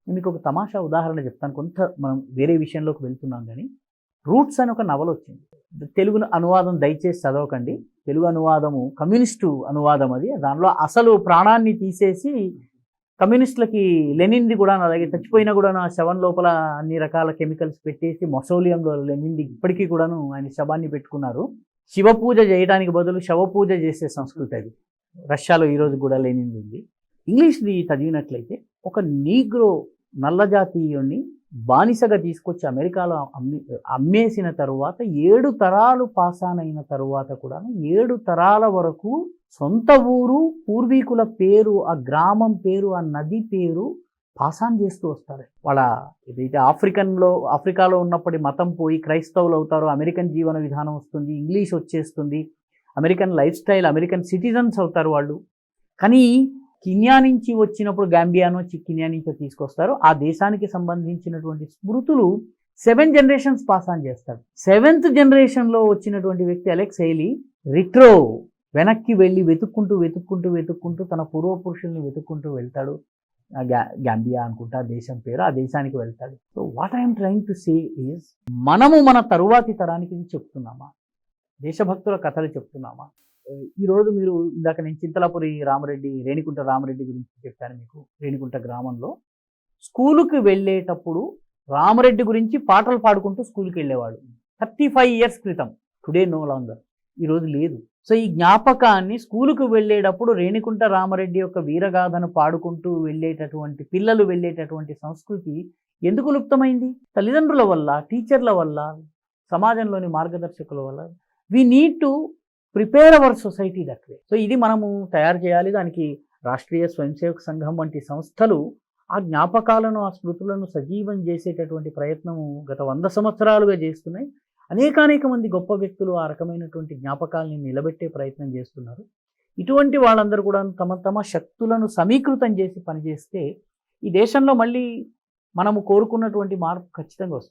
మీకు ఒక తమాషా ఉదాహరణ చెప్తాను. కొంత మనం వేరే విషయంలోకి వెళ్తున్నాం గానీ, 'రూట్స్' అని ఒక నవలొచ్చింది. తెలుగు అనువాదం దయచేసి చదవకండి. తెలుగు అనువాదము కమ్యూనిస్టు అనువాదం అది. దానిలో అసలు ప్రాణాన్ని తీసేసి కమ్యూనిస్టులకి లెనిన్‌ది గూడాను అలాగే చచ్చిపోయినా గూడాను ఆ శవం లోపల అన్ని రకాల కెమికల్స్ పెట్టేసి మొసోలియంలో లెనిన్‌ది ఇప్పటికి కూడాను ఆయన శవాన్ని పెట్టుకున్నారు. శివ పూజ చేయడానికి బదులు శవ పూజ చేసే సంస్కృతి అది. రష్యాలో ఈరోజు గూడా లెనిన్‌ది ఉంది. ఇంగ్లీష్‌ది చదివినట్లయితే ఒక నీగ్రో నల్ల జాతీయుడిని బానిసగా తీసుకొచ్చి అమెరికాలో అమ్మేసిన తరువాత 7 తరాలు పాసాన్ అయిన తరువాత కూడాను 7 తరాల వరకు సొంత ఊరు, పూర్వీకుల పేరు, ఆ గ్రామం పేరు, ఆ నది పేరు పాసాన్ చేస్తూ వస్తారు. వాళ్ళ ఏదైతే ఆఫ్రికాలో ఉన్నప్పటి మతం పోయి క్రైస్తవులు అవుతారో, అమెరికన్ జీవన విధానం వస్తుంది, ఇంగ్లీష్ వచ్చేస్తుంది, American life style, American citizens అవుతారు వాళ్ళు. కానీ కిన్యా నుంచి వచ్చినప్పుడు గాంబియానో కిన్యా నుంచో తీసుకొస్తారు. ఆ దేశానికి సంబంధించినటువంటి స్మృతులు 7 జనరేషన్స్ పాస్ ఆన్ చేస్తారు. 7th జనరేషన్లో వచ్చినటువంటి వ్యక్తి అలెక్స్ హెయిలీ రిట్రో వెనక్కి వెళ్ళి వెతుక్కుంటూ తన పూర్వపురుషుల్ని వెతుక్కుంటూ వెళ్తాడు. గాంబియా అనుకుంటా దేశం పేరు. ఆ దేశానికి వెళ్తాడు. So what I'm trying to say is, మనము మన తరువాతి తరానికి ఇది చెప్తున్నామా? దేశభక్తుల కథలు చెప్తున్నామా? ఈరోజు మీరు ఇందాక నేను చింతలపురి రామరెడ్డి, రేణిగుంట రామరెడ్డి గురించి చెప్పాను మీకు. రేణిగుంట గ్రామంలో స్కూలుకి వెళ్ళేటప్పుడు రామరెడ్డి గురించి పాటలు పాడుకుంటూ స్కూల్కి వెళ్ళేవాడు. 35 years క్రితం. Today no longer. ఈరోజు లేదు. సో ఈ జ్ఞాపకాన్ని స్కూలుకు వెళ్ళేటప్పుడు రేణిగుంట రామరెడ్డి యొక్క వీరగాథను పాడుకుంటూ వెళ్ళేటటువంటి పిల్లలు వెళ్ళేటటువంటి సంస్కృతి ఎందుకు లుప్తమైంది? తల్లిదండ్రుల వల్ల, టీచర్ల వల్ల, సమాజంలోని మార్గదర్శకుల వల్ల. We need to prepare our society that way. So ఇది మనము తయారు చేయాలి. దానికి రాష్ట్రీయ స్వయం సేవక సంఘం వంటి సంస్థలు ఆ జ్ఞాపకాలను, ఆ స్మృతులను సజీవం చేసేటటువంటి ప్రయత్నము గత 100 సంవత్సరాలుగా చేస్తున్నాయి. అనేక మంది గొప్ప వ్యక్తులు ఆ రకమైనటువంటి జ్ఞాపకాలని నిలబెట్టే ప్రయత్నం చేస్తున్నారు. ఇటువంటి వాళ్ళందరూ కూడా తమ శక్తులను సమీకృతం చేసి పనిచేస్తే ఈ దేశంలో మళ్ళీ మనము కోరుకున్నటువంటి మార్పు ఖచ్చితంగా వస్తుంది.